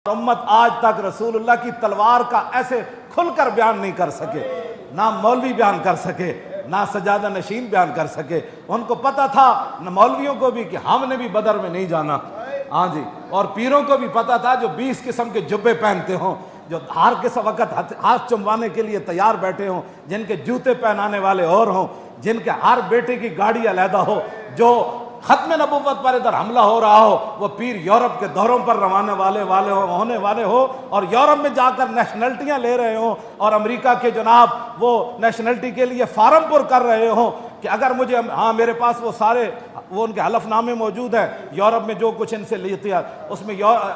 امت آج تک رسول اللہ کی تلوار کا ایسے کھل کر بیان نہیں کر سکے، نہ مولوی بیان کر سکے، نہ سجادہ نشین بیان کر سکے۔ ان کو پتا تھا نہ مولویوں کو بھی کہ ہم نے بھی بدر میں نہیں جانا، ہاں جی، اور پیروں کو بھی پتا تھا جو 20 قسم کے جبے پہنتے ہوں، جو ہر کس وقت ہاتھ چموانے کے لیے تیار بیٹھے ہوں، جن کے جوتے پہنانے والے اور ہوں، جن کے ہر بیٹے کی گاڑی علیحدہ ہو، جو ختم نبوت پر ادھر حملہ ہو رہا ہو، وہ پیر یورپ کے دوروں پر روانہ ہونے والے ہو اور یورپ میں جا کر نیشنلٹیاں لے رہے ہوں، اور امریکہ کے جناب وہ نیشنلٹی کے لیے فارم پر کر رہے ہوں کہ اگر مجھے، ہاں میرے پاس وہ سارے وہ ان کے حلف نامے موجود ہیں، یورپ میں جو کچھ ان سے لیتے ہیں، اس میں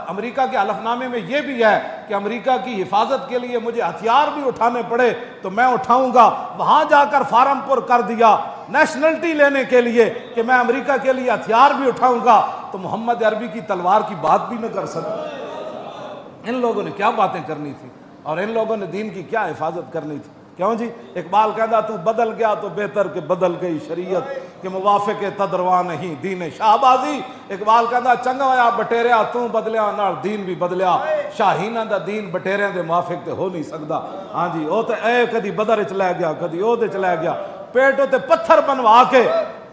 امریکہ کے حلف نامے میں یہ بھی ہے کہ امریکہ کی حفاظت کے لیے مجھے ہتھیار بھی اٹھانے پڑے تو میں اٹھاؤں گا۔ وہاں جا کر فارم پر کر دیا نیشنلٹی لینے کے لیے کہ میں امریکہ کے لیے ہتھیار بھی اٹھاؤں گا، تو محمد عربی کی تلوار کی بات بھی نہ کر سکتا۔ ان لوگوں نے کیا باتیں کرنی تھی اور ان لوگوں نے دین کی کیا حفاظت کرنی تھی؟ کیوں جی؟ اقبال کہتا تو بدل گیا تو بہتر کہ بدل گئی شریعت، کہ موافق تدروا نہیں دین شاہبازی۔ اقبال کہتا چنگا ہویا بٹیریا تو بدلیا نال دین بھی بدلیا، شاہینہ دا دین بٹیریاں دے موافق تے ہو نہیں سکتا۔ ہاں جی، او تے اے کدی بدر چ لے گیا، کدی او دے چ لے گیا، پیٹوں تے پتھر بنوا کے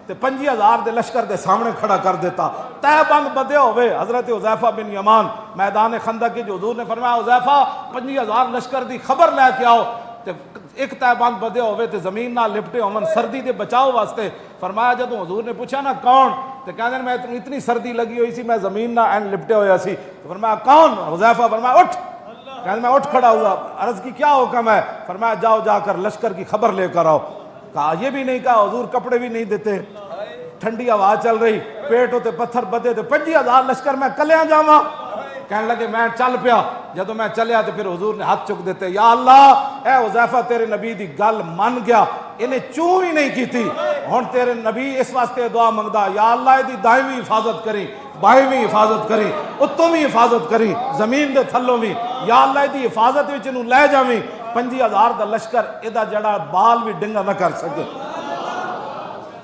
تے 50,000 دے لشکر دے سامنے کھڑا کر دیتا۔ تہ بند بدے ہوئے حضرت حذیفہ بن یمان میدان خندق کی جو حضور نے فرمایا حذیفہ 50,000 لشکر دی خبر لے کے آؤ، تے ایک تہ بند بدے ہوئے تے زمین نہ لپٹے ہومن سردی دے بچاؤ واسطے۔ فرمایا جب حضور نے پوچھا نا کون، تے کہنے میں اتنی سردی لگی ہوئی سی میں زمین نہ این لپٹے ہویا سی۔ فرمایا کون؟ حذیفہ فرمایا اٹھ، کہنے میں اٹھ کھڑا ہوا۔ عرض کی کیا حکم ہے؟ فرمایا جاؤ جا کر لشکر کی خبر لے کر آؤ۔ کہا یہ بھی نہیں کہا حضور کپڑے بھی نہیں دیتے، ٹھنڈی ہوا چل رہی، پیٹ ہوتے پتھر بدے تے 50,000 لشکر میں کلیاں جاواں۔ کہنے لگے میں چل پیا، جدو میں چلیا تو پھر حضور نے ہاتھ چک دیتے، یا اللہ اے حذیفہ تیرے نبی دی گل من گیا، انہیں چوں ہی نہیں کی تھی، ہن تیرے نبی اس واسطے دعا منگدا یا اللہ دی دائمی حفاظت کری، بائیویں حفاظت کری، اتوں بھی حفاظت کری، زمین دے تھلوں بھی، یا اللہ دی حفاظت وچ انہوں لے جاویں۔ 50,000 دا لشکر ادا جڑا بال بھی ڈنگا نہ کر سکے۔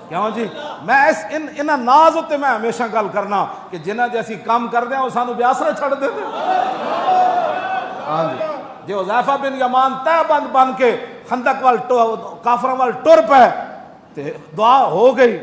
کیوں جی؟ میں انہاں ناز ہوتے میں ہمیشہ گل کرنا کہ جنہ جیسی کام کر دیں وہ سانو بیاسرے چھڑ دے دیں۔ ہاں جی، جو حذیفہ بن یمان تہ بند بن کے خندق وال کافراں وال ٹر پے تے دعا ہو گئی۔